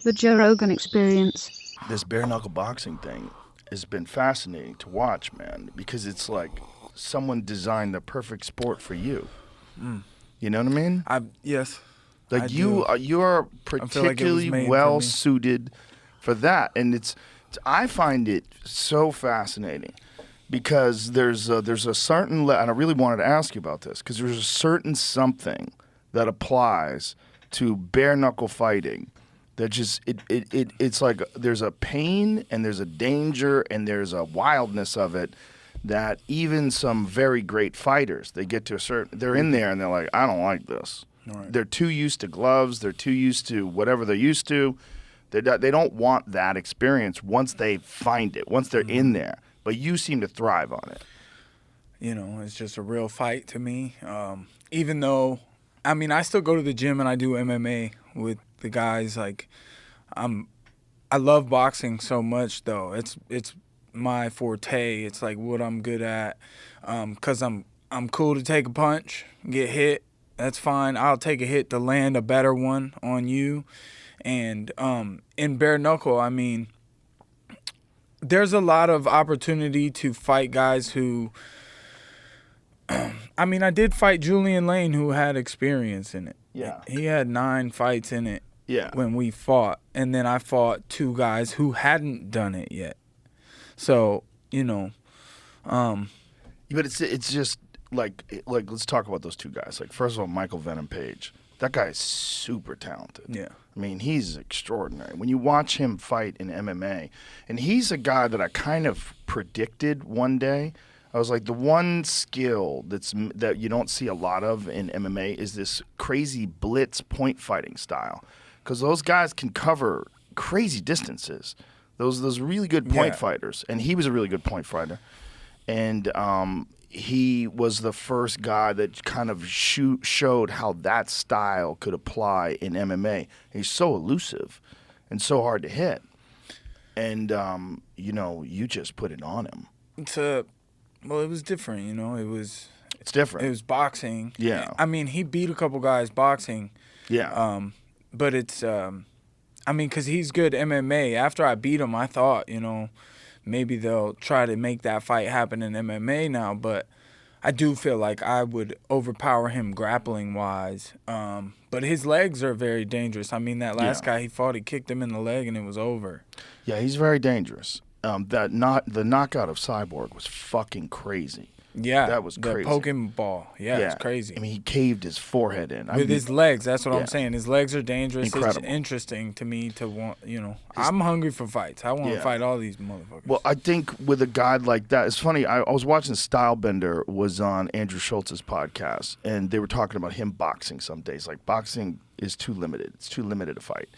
The Joe Rogan Experience. This bare knuckle boxing thing has been fascinating to watch, man, because it's like someone designed the perfect sport for you. You know what I mean? Yes. Like you're particularly well suited for that, and I find it so fascinating because there's a certain and I really wanted to ask you about this because there's a certain something that applies to bare knuckle fighting that just it's like there's a pain and there's a danger and there's a wildness of it that even some very great fighters, they get to they're in there and they're like, I don't like this. Right. They're too used to gloves. They're too used to whatever they're used to. They don't want that experience once they find it, once they're in there. But you seem to thrive on it. You know, it's just a real fight to me. Even though, I mean, I still go to the gym and I do MMA with the guys. Like, I love boxing so much, though. It's my forte. It's like what I'm good at. 'Cause I'm cool to take a punch, get hit. That's fine. I'll take a hit to land a better one on you. And in bare knuckle, I mean, there's a lot of opportunity to fight guys who, I mean, I did fight Julian Lane, who had experience in it. Yeah. He had 9 fights in it when we fought. And then I fought 2 guys who hadn't done it yet. So, you know. But it's just, like let's talk about those 2 guys. Like, first of all, Michael Venom Page. That guy is super talented. Yeah. I mean, he's extraordinary. When you watch him fight in MMA, and he's a guy that I kind of predicted one day. I was like, the one skill that you don't see a lot of in MMA is this crazy blitz point fighting style. Because those guys can cover crazy distances. Those really good point fighters. And he was a really good point fighter. And he was the first guy that kind of showed how that style could apply in MMA. He's so elusive and so hard to hit. And, you know, you just put it on him. Well, it was different, you know. It's different. It was boxing. Yeah. I mean, he beat a couple guys boxing. Yeah. But it's, I mean, because he's good MMA. After I beat him, I thought, you know, maybe they'll try to make that fight happen in MMA now, but I do feel like I would overpower him grappling-wise. But his legs are very dangerous. I mean, that last guy he fought, he kicked him in the leg and it was over. Yeah, he's very dangerous. The knockout of Cyborg was fucking crazy. Yeah, that was crazy. The poking ball. Yeah, it's crazy. I mean, he caved his forehead in. With his legs, that's what I'm saying. His legs are dangerous. Incredible. It's interesting to me to want, you know. I'm hungry for fights. I want to fight all these motherfuckers. Well, I think with a guy like that, it's funny. I was watching Stylebender was on Andrew Schultz's podcast, and they were talking about him boxing some days. Like, boxing is too limited. It's too limited to fight.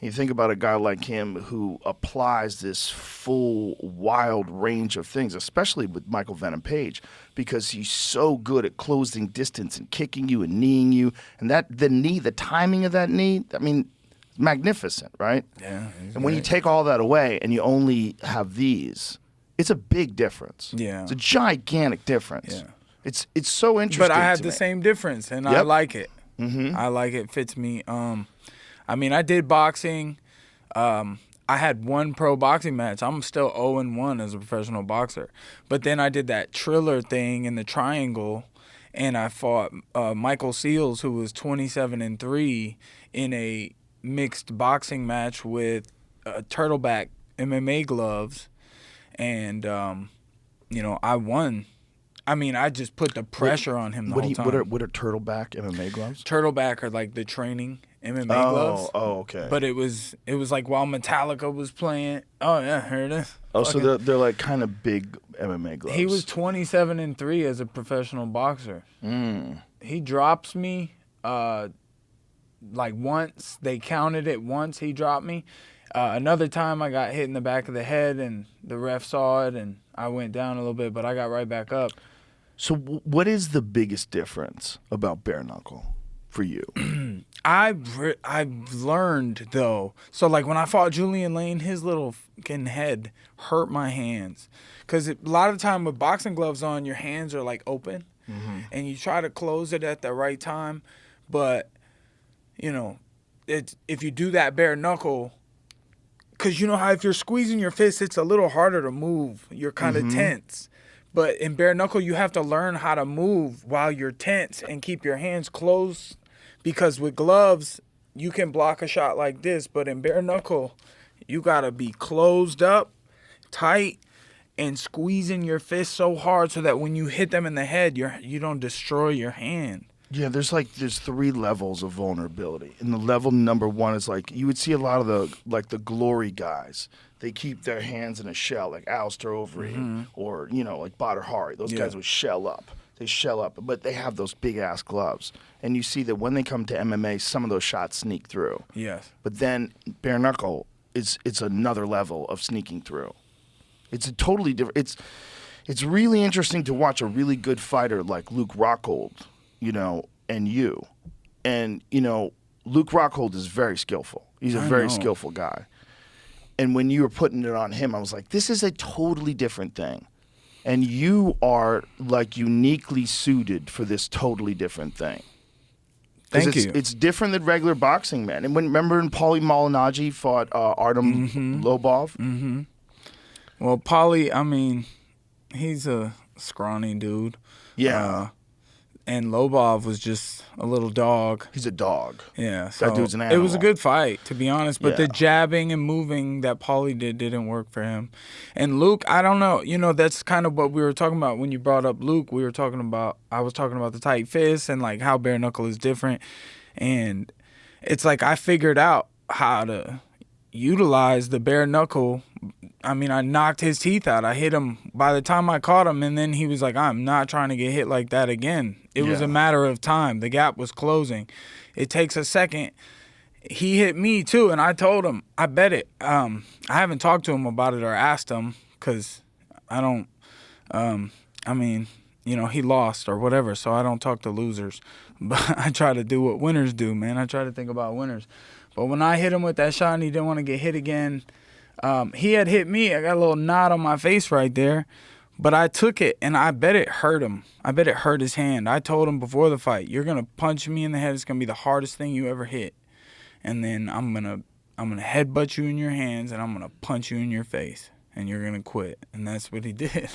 You think about a guy like him who applies this full, wild range of things, especially with Michael Venom Page, because he's so good at closing distance and kicking you and kneeing you. And the timing of that knee, I mean, magnificent, right? Yeah. And when you take all that away and you only have these, it's a big difference. Yeah. It's a gigantic difference. Yeah. It's so interesting. But I have to the me. same difference, and I like it. Mm-hmm. I like it. Fits me. I mean, I did boxing. I had 1 pro boxing match. I'm still 0-1 as a professional boxer. But then I did that Triller thing in the triangle, and I fought Michael Seals, who was 27-3 in a mixed boxing match with Turtleback MMA Gloves, and you know, I won. I mean, I just put the pressure on him the whole time. What are Turtleback MMA gloves? Turtleback are like the training MMA gloves. Oh, okay. But it was like while Metallica was playing. Oh yeah, here it is. Oh, so they're like kind of big MMA gloves. He was 27-3 as a professional boxer. He drops me like once. They counted it once. He dropped me. Another time I got hit in the back of the head and the ref saw it and I went down a little bit, but I got right back up. So what is the biggest difference about bare knuckle for you? I've learned, though. So, like, when I fought Julian Lane, his little fucking head hurt my hands. Because a lot of the time with boxing gloves on, your hands are, like, open. Mm-hmm. And you try to close it at the right time. But, you know, if you do that bare knuckle, because you know how if you're squeezing your fist, it's a little harder to move. You're kind of tense. But in bare knuckle, you have to learn how to move while you're tense and keep your hands closed. Because with gloves, you can block a shot like this. But in bare knuckle, you got to be closed up, tight, and squeezing your fist so hard so that when you hit them in the head, you don't destroy your hand. Yeah, there's 3 levels of vulnerability. And the level number 1 is like, you would see a lot of the glory guys. They keep their hands in a shell, like Alistair Overeem or, like Badr Hari. Those guys would shell up. They shell up, but they have those big-ass gloves. And you see that when they come to MMA, some of those shots sneak through. Yes. But then bare knuckle, it's another level of sneaking through. It's a totally different. It's really interesting to watch a really good fighter like Luke Rockhold, and you. And, Luke Rockhold is very skillful. He's a very skillful guy. And when you were putting it on him, I was like, this is a totally different thing. And you are, uniquely suited for this totally different thing. Thank you. It's different than regular boxing, man. And remember when Paulie Malignaggi fought Artem Lobov? Mm-hmm. Well, Paulie, he's a scrawny dude. Yeah. And Lobov was just a little dog. He's a dog. Yeah. So that dude's an animal. It was a good fight, to be honest. But the jabbing and moving that Paulie didn't work for him. And Luke, I don't know. That's kind of what we were talking about when you brought up Luke. I was talking about the tight fist and like how bare knuckle is different. And it's like I figured out how to utilize the bare knuckle. I knocked his teeth out. I hit him by the time I caught him, and then he was like, I'm not trying to get hit like that again. It was a matter of time. The gap was closing. It takes a second. He hit me, too, and I told him, I bet it. I haven't talked to him about it or asked him because I don't, he lost or whatever, so I don't talk to losers. But I try to do what winners do, man. I try to think about winners. But when I hit him with that shot and he didn't want to get hit again, he had hit me. I got a little knot on my face right there. But I took it, and I bet it hurt him. I bet it hurt his hand. I told him before the fight, you're going to punch me in the head. It's going to be the hardest thing you ever hit. And then I'm gonna headbutt you in your hands, and I'm going to punch you in your face. And you're going to quit. And that's what he did.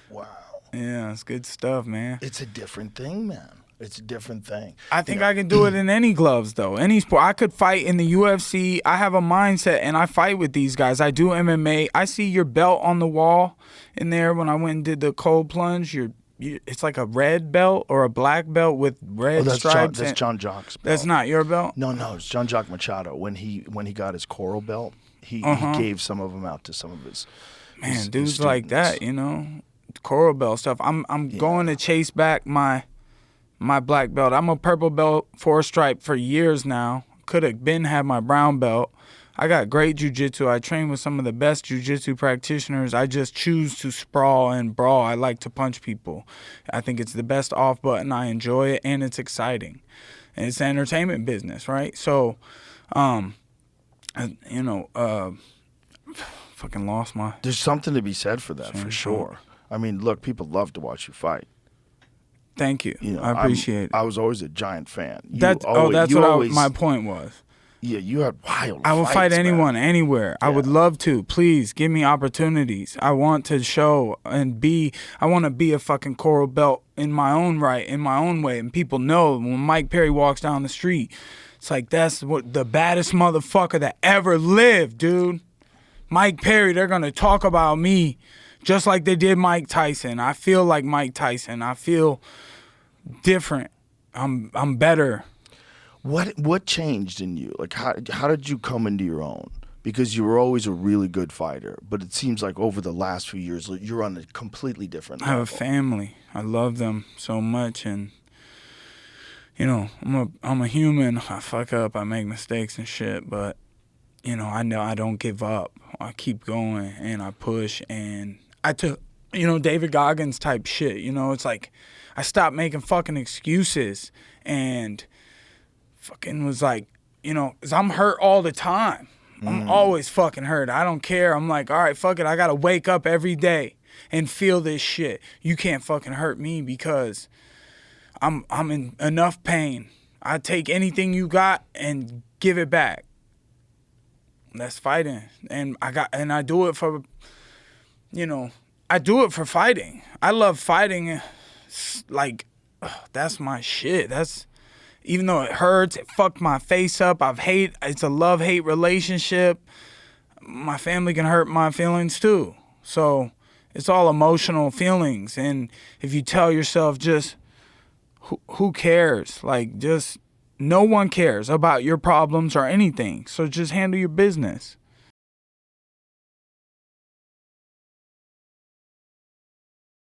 Wow. Yeah, it's good stuff, man. It's a different thing, man. It's a different thing. I think I can do it in any gloves, though. Any sport. I could fight in the UFC. I have a mindset, and I fight with these guys. I do MMA. I see your belt on the wall in there when I went and did the cold plunge. It's like a red belt or a black belt with red stripes. That's John Jock's belt. That's not your belt? No, it's John Jock Machado. When he got his coral belt, he gave some of them out to some of his Man, dudes his like that, coral belt stuff. I'm going to chase back my black belt. I'm a purple belt, 4-stripe for years now. Could have had my brown belt. I got great jiu-jitsu. I train with some of the best jiu-jitsu practitioners. I just choose to sprawl and brawl. I like to punch people. I think it's the best off button. I enjoy it, and it's exciting. And it's an entertainment business, right? So, fucking lost my... There's something to be said for that, for sure. Look, people love to watch you fight. Thank you. I appreciate it. I was always a giant fan. That's my point was. Yeah, you had wild I will fights, fight anyone, man. anywhere. Yeah. I would love to. Please, give me opportunities. I want to show and I want to be a fucking coral belt in my own right, in my own way. And people know when Mike Perry walks down the street, it's like, that's what the baddest motherfucker that ever lived, dude. Mike Perry, they're going to talk about me just like they did Mike Tyson. I feel like Mike Tyson. I feel different. I'm better. What changed in you? Like how did you come into your own? Because you were always a really good fighter, but it seems like over the last few years you're on a completely different level. I have a family. I love them so much, and I'm a human. I fuck up. I make mistakes and shit, but I know I don't give up. I keep going and I push, and I took David Goggins type shit. It's like I stopped making fucking excuses and fucking was like, 'cause I'm hurt all the time. I'm always fucking hurt. I don't care. I'm like, all right, fuck it. I got to wake up every day and feel this shit. You can't fucking hurt me because I'm in enough pain. I take anything you got and give it back. That's fighting. And I do it for, I do it for fighting. I love fighting. Like, that's my shit. Even though it hurts, it fucked my face up. It's a love-hate relationship. My family can hurt my feelings too. So it's all emotional feelings. And if you tell yourself just, who cares? Like, just no one cares about your problems or anything. So just handle your business.